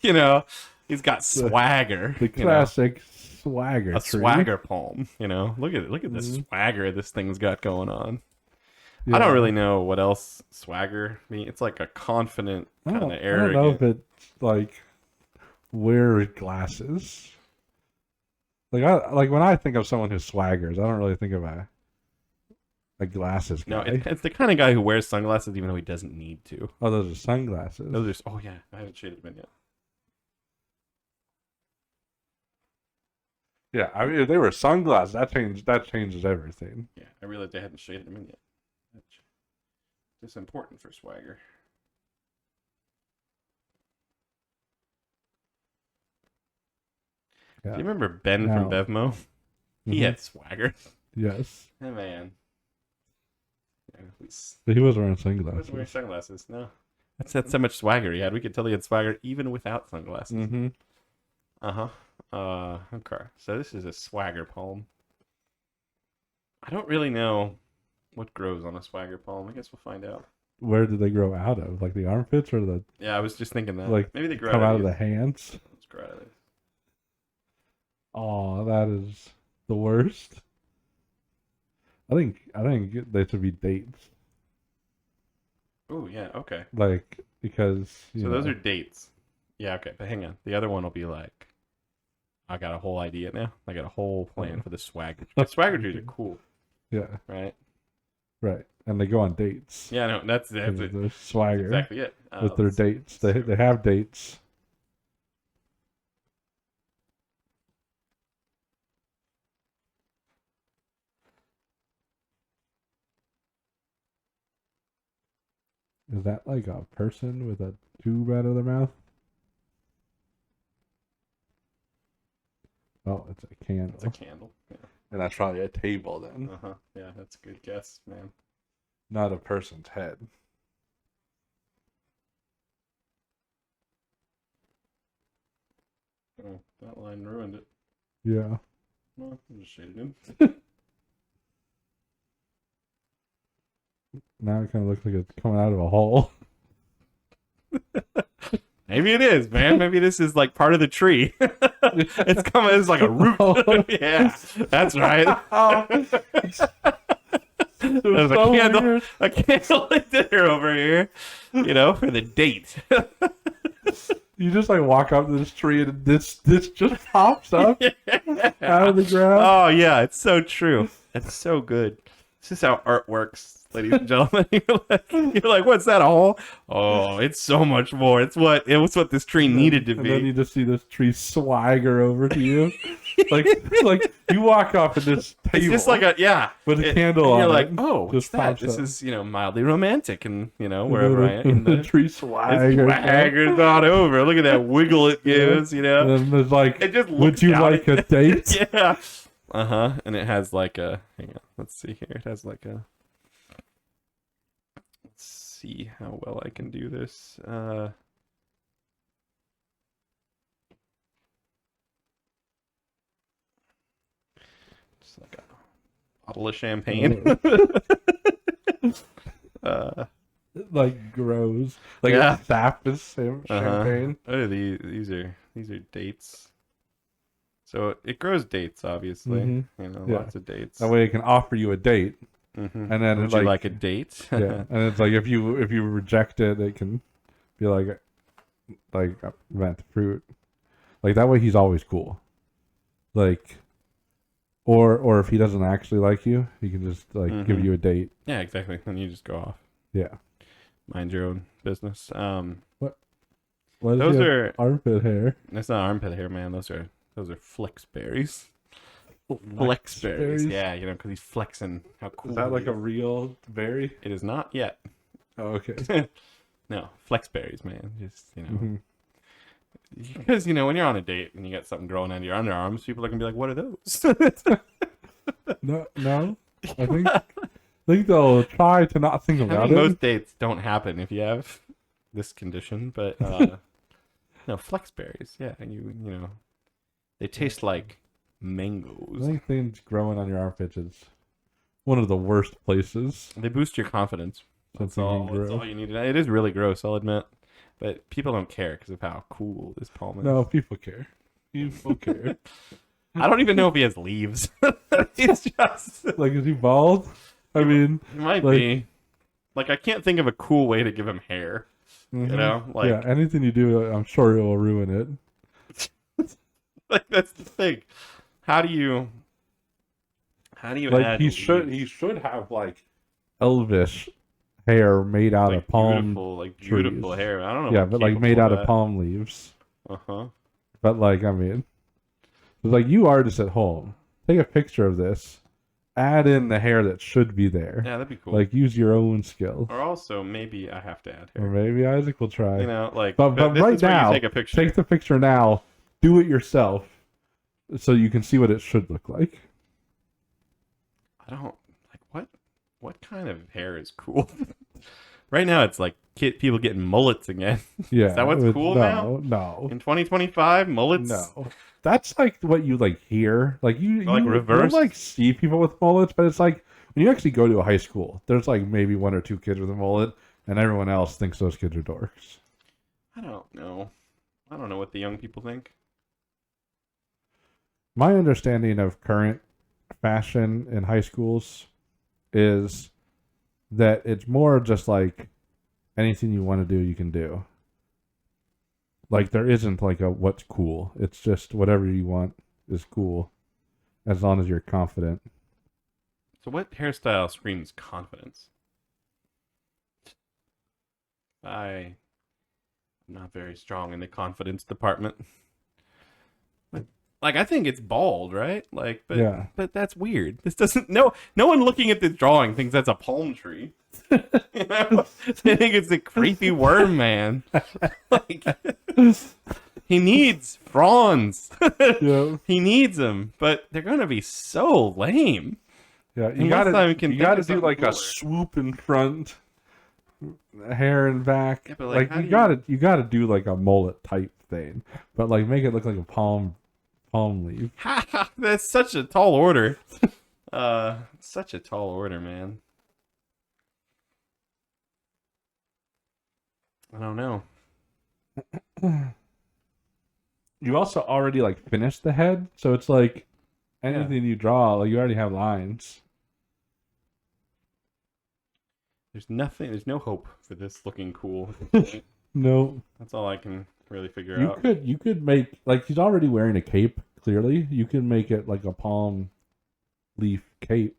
You know, he's got swagger. The classic swagger. A tree. swagger palm. You know, look at the swagger this thing's got going on. Yeah. I don't really know what else swagger means. It's like a confident kind of arrogant. I don't know if it's like wears glasses. Like when I think of someone who swaggers, I don't really think of a glasses guy. No, it's the kind of guy who wears sunglasses even though he doesn't need to. Oh, those are sunglasses. Those are. Oh yeah, I haven't shaded them in yet. Yeah, I mean, if they were sunglasses, that changes everything. Yeah, I realized I hadn't shaded them in yet. That's important for swagger. Yeah. Do you remember Ben from Bevmo? He had swagger. Yes. Hey man. Yeah, but he wasn't wearing he sunglasses. wasn't wearing sunglasses. No. That's so much swagger he had. We could tell he had swagger even without sunglasses. Mm-hmm. Okay. So this is a swagger palm. I don't really know what grows on a swagger palm. I guess we'll find out. Where did they grow out of? Like the armpits or the? Yeah, I was just thinking that. Like maybe they grow out of the hands. Let's grow out of this. Oh, that is the worst. I think they should be dates. Oh yeah, okay. Like because those are dates. Yeah, okay, but hang on. The other one will be like, I got a whole idea now. I got a whole plan for the swagger. The swagger trees are cool. Yeah. Right. Right, and they go on dates. Yeah, no, that's it. They're swagger. That's exactly it. With their dates, they have dates. Is that like a person with a tube out of their mouth? Oh, it's a candle. It's a candle. Yeah. And that's probably a table then. Uh-huh. Yeah, that's a good guess, man. Not a person's head. Oh, that line ruined it. Yeah. Well, I just shaded it. Now it kind of looks like it's coming out of a hole. Maybe it is, man. Maybe this is like part of the tree. It's coming. It's like a root. Yeah, that's right. There's a candlelit dinner over here, for the date. You just like walk up to this tree and this just pops up out of the ground. Oh yeah, it's so true. It's so good. This is how art works, ladies and gentlemen. You're like, what's that, a hole? Oh, it's so much more. It was what this tree needed to be. And then you just see this tree swagger over to you. like you walk up and this table. It's just like with a candle on. You're like, it, oh, what's that? This up. is mildly romantic, and wherever I am, the tree swaggers on over. Look at that wiggle it gives. And then there's like, it just would you like a date? Yeah. And it has like a. Hang on, let's see here. It has like a. Let's see how well I can do this. Just like a bottle of champagne. Like grows. Like sap is champagne. Oh, these are dates. So it grows dates, obviously. Lots of dates. That way it can offer you a date. Mm-hmm. And then would you like a date? Yeah, and it's like if you reject it, it can be like meant fruit. Like that way, he's always cool. Like, or if he doesn't actually like you, he can just give you a date. Yeah, exactly. Then you just go off. Yeah. Mind your own business. What is those are armpit hair? That's not armpit hair, man. Those are flex berries. Flex berries. Yeah, because he's flexing how cool. Is that like a real berry? It is not yet. Oh, okay. No, flex berries, man. Just because when you're on a date and you got something growing under your underarms, people are gonna be like, "What are those?" No. I think they'll try to not think about it. Most dates don't happen if you have this condition, but no, flex berries. Yeah, and they taste like mangoes. I think things growing on your armpits is one of the worst places. They boost your confidence. That's all you need to know. It is really gross, I'll admit. But people don't care because of how cool this palm is. No, people care. People care. I don't even know if he has leaves. He's just... Like, is he bald? I mean... He might be. Like, I can't think of a cool way to give him hair. Mm-hmm. Like... Yeah, anything you do, I'm sure it will ruin it. Like, that's the thing. How do you like add he should have like Elvis hair made out of palm beautiful trees. hair. I don't know. Yeah, but like made out of palm leaves. But like, I mean, like you artists at home, take a picture of this, add in the hair that should be there. Yeah, that'd be cool. Like use your own skill. Or also maybe I have to add hair. Or maybe Isaac will try. But right now, take the picture now. Do it yourself, so you can see what it should look like. I don't like what kind of hair is cool. Right now, it's like people getting mullets again. Yeah, is that what's cool now? No. In 2025, mullets. No, that's like what you like hear. Like you reverse. You like see people with mullets, but it's like when you actually go to a high school, there's like maybe one or two kids with a mullet, and everyone else thinks those kids are dorks. I don't know. I don't know what the young people think. My understanding of current fashion in high schools is that it's more just like anything you want to do, you can do. Like there isn't like a what's cool. It's just whatever you want is cool, as long as you're confident. So what hairstyle screams confidence? I'm not very strong in the confidence department. Like I think it's bald, right? Like, Yeah. but that's weird. This doesn't. No one looking at this drawing thinks that's a palm tree. You know? They think it's a creepy worm man. Like he needs fronds. Yeah. He needs them, but they're gonna be so lame. Yeah. Unless I can You think gotta of do something like cooler. a swoop in front, hair in back. Yeah, but like how you do gotta do like a mullet type thing, but like make it look like a palm leaf. That's such a tall order. Such a tall order, man. I don't know. You also already like finished the head, so it's like anything you draw, like you already have lines. There's nothing. There's no hope for this looking cool. No, That's all I can really figure you out. could make like he's already wearing a cape. Clearly, you can make it like a palm leaf cape.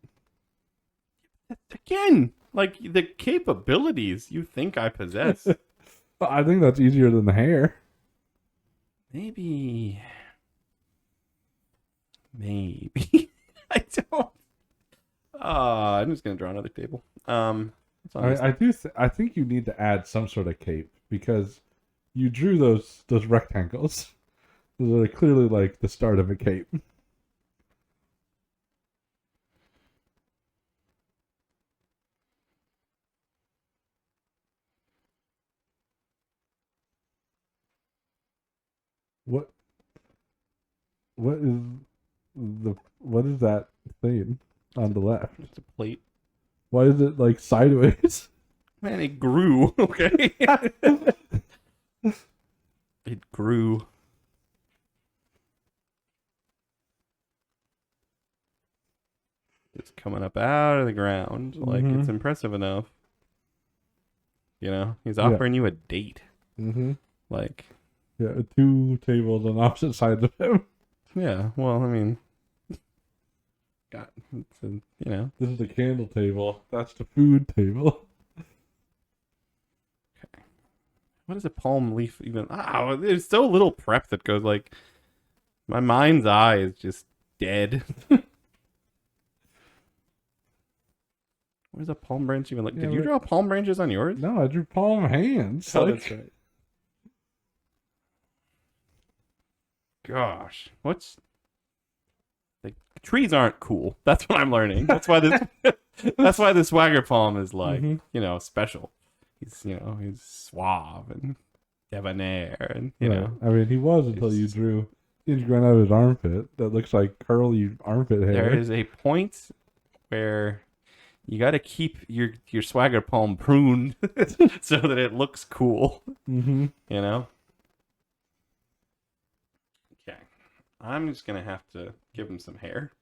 Again, like the capabilities you think I possess. I think that's easier than the hair. Maybe. I don't. I'm just gonna draw another table. I think you need to add some sort of cape because you drew those rectangles. Those are clearly like the start of a cape. What what is that thing on the left? It's a plate. Why is it like sideways? Man, it grew. Okay. It grew. It's coming up out of the ground. Like it's impressive enough. You know, he's offering you a date. Mm-hmm. Like, Yeah, 2 tables on opposite sides of him. yeah. Well, I mean, you know. This is the candle table. That's the food table. What is a palm leaf even? Oh, there's so little prep that goes like. My mind's eye is just dead. Where's a palm branch even? Like, Yeah, did you draw palm branches on yours? No, I drew palm hands. Oh, like, that's right. Gosh, what's like trees aren't cool. That's what I'm learning. That's why this. That's why the swagger palm is like you know special. He's suave and debonair and you know. I mean, he was until you drew growing out of his armpit. That looks like curly armpit hair. There is a point where you got to keep your swagger palm pruned so that it looks cool. Mm-hmm. You know. Okay, I'm just gonna have to give him some hair.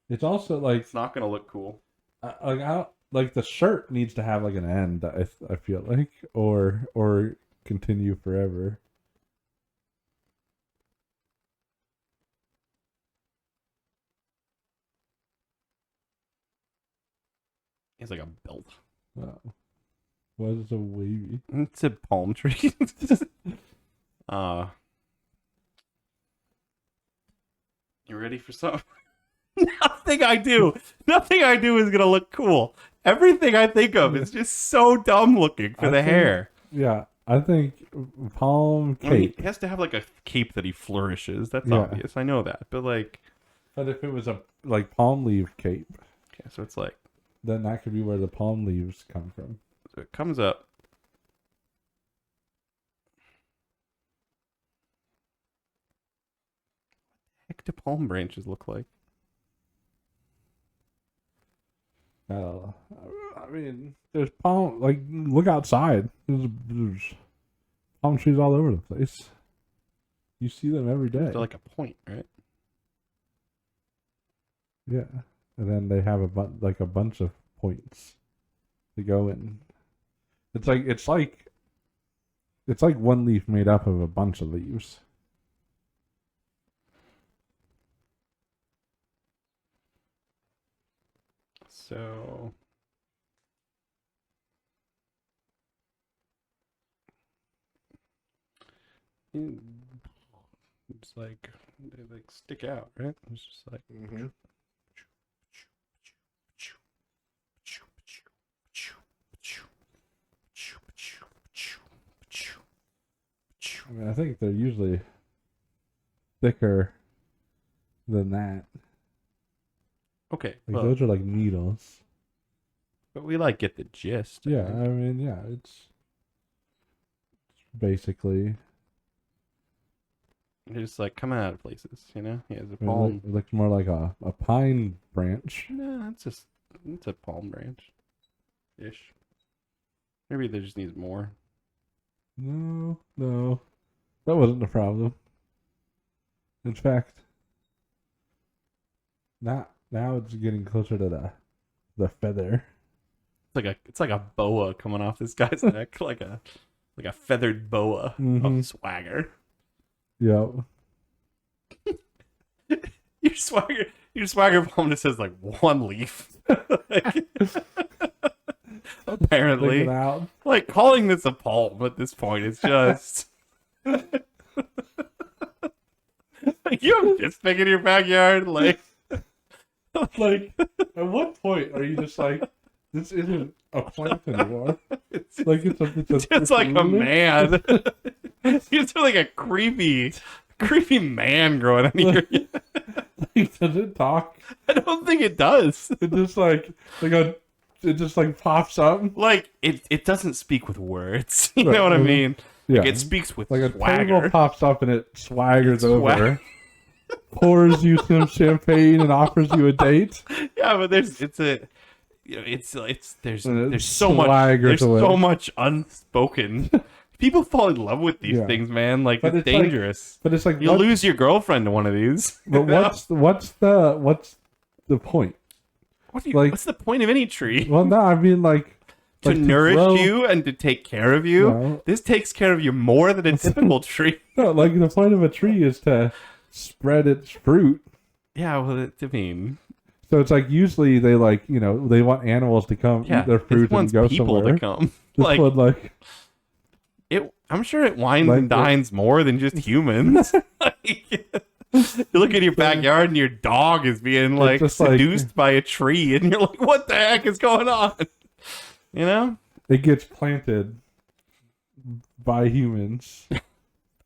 It's also like It's not gonna look cool. Like the shirt needs to have like an end. I feel like or continue forever. It's like a belt. Wow. Why is it so wavy? It's a palm tree. You ready for something? Nothing I do is gonna look cool. Everything I think of is just so dumb looking for the hair. Yeah, I think palm cape. I mean, he has to have like a cape that he flourishes. That's obvious. I know that, but like. But if it was a like palm leaf cape, okay, so it's like. Then that could be where the palm leaves come from. So it comes up. What the heck do palm branches look like? I mean, there's palm. Like, look outside. There's palm trees all over the place. You see them every day. They're like a point, right? Yeah, and then they have a bunch of points to go in. It's like one leaf made up of a bunch of leaves. So it's like They like stick out, right? It's just like. I mean, I think they're usually thicker than that. Okay, Like well, those are like needles. but we like get the gist. Yeah, I mean, yeah, it's basically. They're just like coming out of places, you know. Yeah, it's a I mean, palm. it looks more like a pine branch. Nah, it's a palm branch, ish. Maybe there just needs more. No, that wasn't the problem. In fact, now it's getting closer to the feather. It's like a boa coming off this guy's neck, like a feathered boa of swagger. Yep. Your swagger palm just says like one leaf. Like, apparently, like calling this a palm at this point is just like you have this thing in your backyard, like Like, at what point are you just like, this isn't a plant anymore? It's like a man. It's like a creepy man growing on your. Like, does it talk? I don't think it does. It just it just like pops up. Like it doesn't speak with words. You know what I mean? Yeah. Like, it speaks with like swagger. A table pops up and it swaggers over, pours you some champagne and offers you a date. Yeah, but there's so much unspoken. People fall in love with these things, man. Like, it's dangerous. But it's like you'll lose your girlfriend to one of these. But what's the point? What's the point of any tree? Well, no, I mean to nourish you and to take care of you. No. This takes care of you more than a typical tree. No, like the point of a tree is to spread its fruit. Yeah, well, I mean, so it's like usually they they want animals to come eat their fruit and go people somewhere. To come. This one, I'm sure it wines and dines more than just humans. You look at your backyard and your dog is being seduced by a tree, and you're like, "What the heck is going on?" You know, it gets planted by humans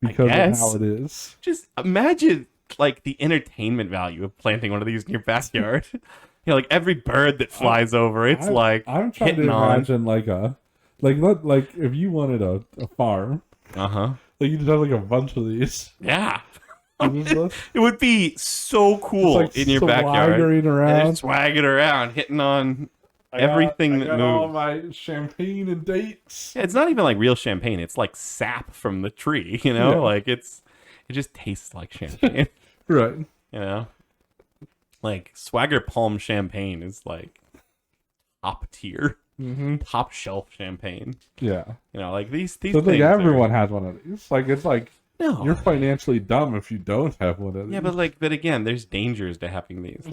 because of how it is. Just imagine the entertainment value of planting one of these in your backyard. Like every bird that flies over, it's I'm trying to imagine if you wanted a farm, you just have a bunch of these. Yeah. It would be so cool in your backyard. Swagging around, hitting on everything that moves. All my champagne and dates. Yeah, it's not even real champagne. It's like sap from the tree, you know? Yeah. It just tastes like champagne. Right. You know? Swagger Palm champagne is top tier. Mm-hmm. Top shelf champagne. Yeah. You know, these so things. Everyone has one of these. No. You're financially dumb if you don't have one of these. Yeah, but again, there's dangers to having these. The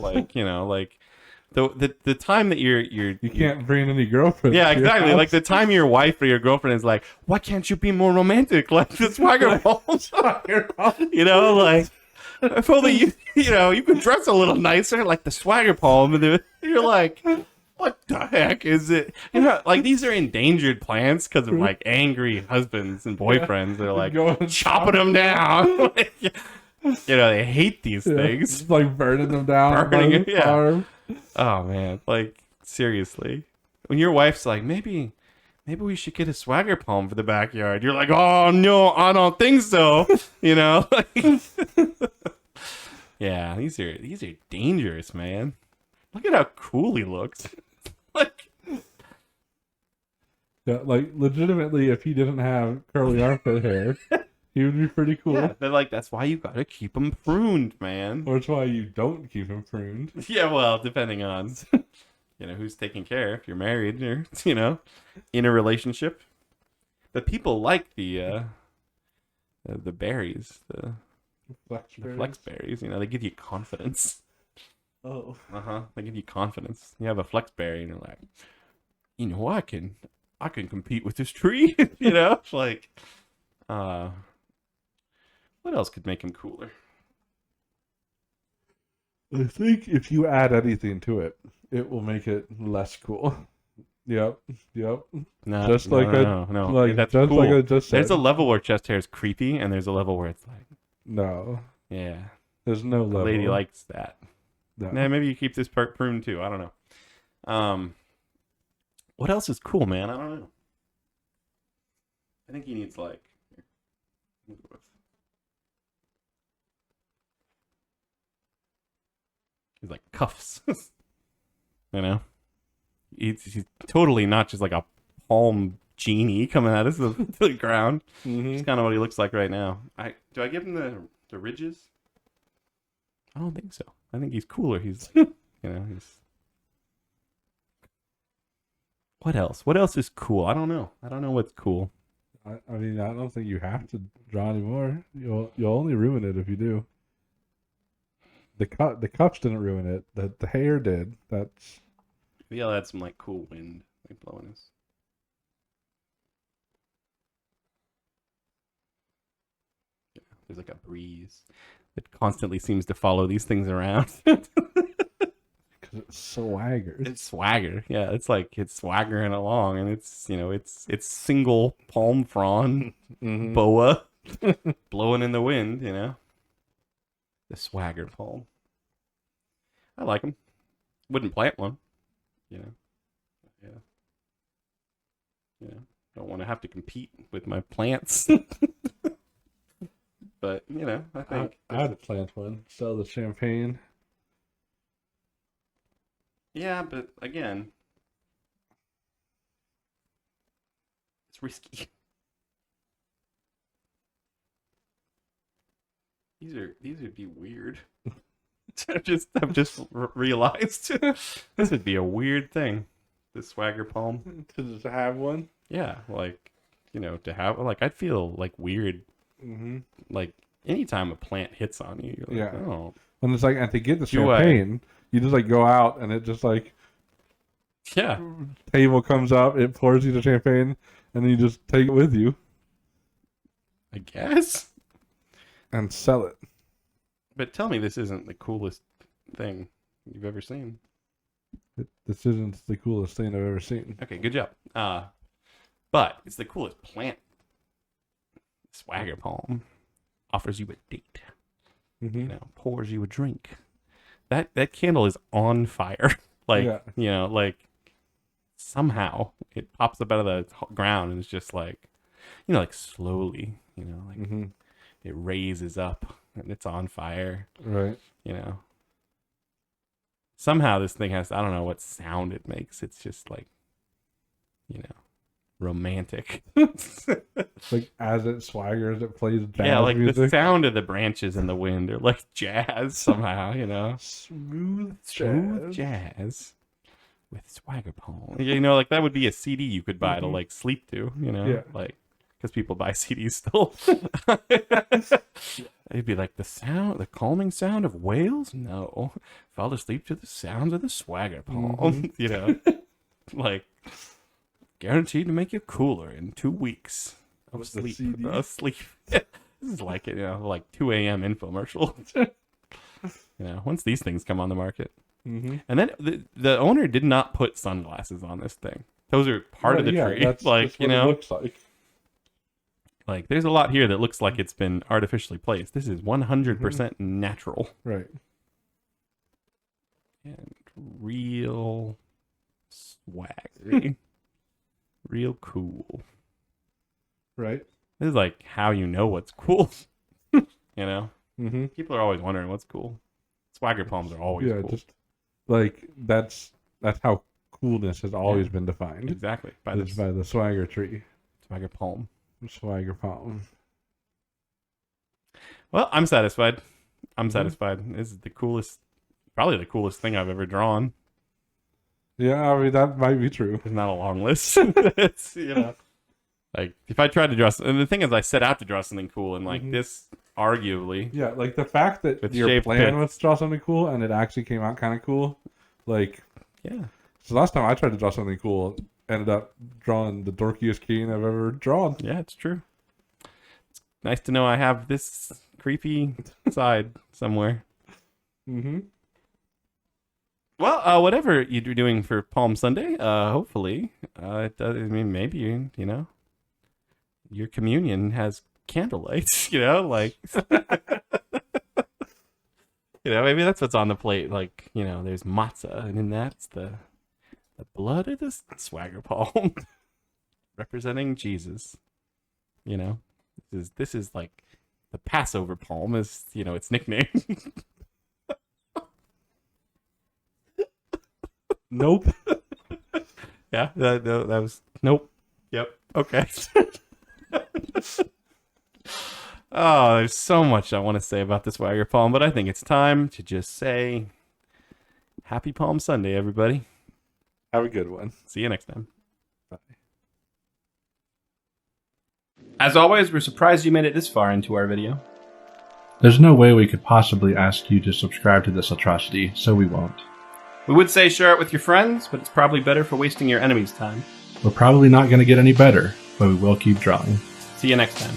time that you can't bring any girlfriends. Yeah, exactly. The time your wife or your girlfriend is like, why can't you be more romantic like the Swagger Palm? You know, if only you could dress a little nicer like the Swagger Palm, and you're like, what the heck is it? You know, these are endangered plants because of angry husbands and boyfriends. They're chopping them down. They hate these things. Just burning them down. Burning it. Farm. Oh man, seriously. When your wife's like, maybe we should get a Swagger Palm for the backyard. You're like, oh no, I don't think so. You know. Yeah, these are dangerous, man. Look at how cool he looks. Yeah, legitimately, if he didn't have curly armpit hair, he would be pretty cool. Yeah, they're that's why you gotta keep him pruned, man. Or it's why you don't keep him pruned. Yeah, well, depending on, who's taking care. If you're married or, in a relationship. But people like the berries, the flex berries. They give you confidence. Oh. They give you confidence. You have a flex berry and you're like, I can compete with this tree. What else could make him cooler? I think if you add anything to it, it will make it less cool. Yep. No, Just no, like no, no. like That's just cool. like I just said. There's a level where chest hair is creepy, and there's a level where it's like, No, yeah, there's no the level. lady likes that. No. Nah, maybe you keep this part pruned too. I don't know. What else is cool, man? I don't know. I think he needs like. He's like cuffs. You know, he's totally not just like a palm genie coming out of the ground. Mm-hmm. It's kind of what he looks like right now. Do I give him the ridges? I don't think so. I think he's cooler. He's he's. What else? What else is cool? I don't know. I don't know what's cool. I mean, I don't think you have to draw anymore. You'll only ruin it if you do. The cuffs didn't ruin it. The hair did. That's. Maybe I'll add some like cool wind like blowing us. Yeah, there's like a breeze that constantly seems to follow these things around. Because it's swagger. It's swagger. Yeah, it's like it's swaggering along, and it's it's single palm frond boa blowing in the wind. The swagger palm. I like them. Wouldn't plant one. Yeah. Don't want to have to compete with my plants. But I think I'd plant one. Sell the champagne. Yeah, but again, it's risky. These would be weird. I've just realized this would be a weird thing. The swagger palm To just have one. Yeah, like to have I'd feel like weird. Mm-hmm. Like anytime a plant hits on you, you're like, oh. When it's like, and to get the champagne, you just like go out and it just like. Yeah. Table comes up, it pours you the champagne, and then you just take it with you. I guess. And sell it. But tell me this isn't the coolest thing you've ever seen. This isn't the coolest thing I've ever seen. Okay, good job. But it's the coolest plant. Swagger palm offers you a date. Mm-hmm. Pours you a drink. That candle is on fire. Like somehow it pops up out of the ground and it's just like, like slowly, it raises up and it's on fire. Right. Somehow this thing has, I don't know what sound it makes. It's just like, romantic. Like as it swaggers, it plays jazz like music. the sound of the branches in the wind are like jazz somehow, Smooth jazz with swagger palm. Like that would be a CD you could buy to like sleep to, like because people buy CDs still. It'd be like the calming sound of whales. No, fall asleep to the sounds of the swagger palm. Like guaranteed to make you cooler in 2 weeks of sleep. Asleep. This is like like 2 a.m. infomercial. Once these things come on the market. Mm-hmm. And then the owner did not put sunglasses on this thing. Those are part of the tree. That's what it looks like. Like there's a lot here that looks like it's been artificially placed. This is 100% natural. Right. And real swaggery. Real cool. Right. This is like how you know what's cool. Mm-hmm. People are always wondering what's cool. Swagger palms are always cool. Just like that's how coolness has always been defined. Exactly. By the swagger tree. Swagger palm. Swagger palm. Well, I'm satisfied. This is probably the coolest thing I've ever drawn. Yeah, I mean that might be true. It's not a long list. It's like if I tried to draw, and the thing is, I set out to draw something cool, and like this, arguably, like the fact that your plan was to draw something cool, and it actually came out kind of cool, like So last time I tried to draw something cool, ended up drawing the dorkiest king I've ever drawn. Yeah, it's true. It's nice to know I have this creepy side somewhere. Mm-hmm. Well, whatever you're doing for Palm Sunday, hopefully, it does, I mean, maybe you know, your communion has candlelight. You know, like, you know, maybe that's what's on the plate. Like, you know, there's matzah, and in that's the blood of the swagger palm, representing Jesus. You know, this is like the Passover palm is, you know, its nickname. Nope. Yeah, that was nope. Yep. Okay. Oh, there's so much I want to say about this Swagger Palm, but I think it's time to just say Happy Palm Sunday, everybody. Have a good one. See you next time. Bye. As always, we're surprised you made it this far into our video. There's no way we could possibly ask you to subscribe to this atrocity, so we won't. We would say share it with your friends, but it's probably better for wasting your enemy's time. We're probably not going to get any better, but we will keep drawing. See you next time.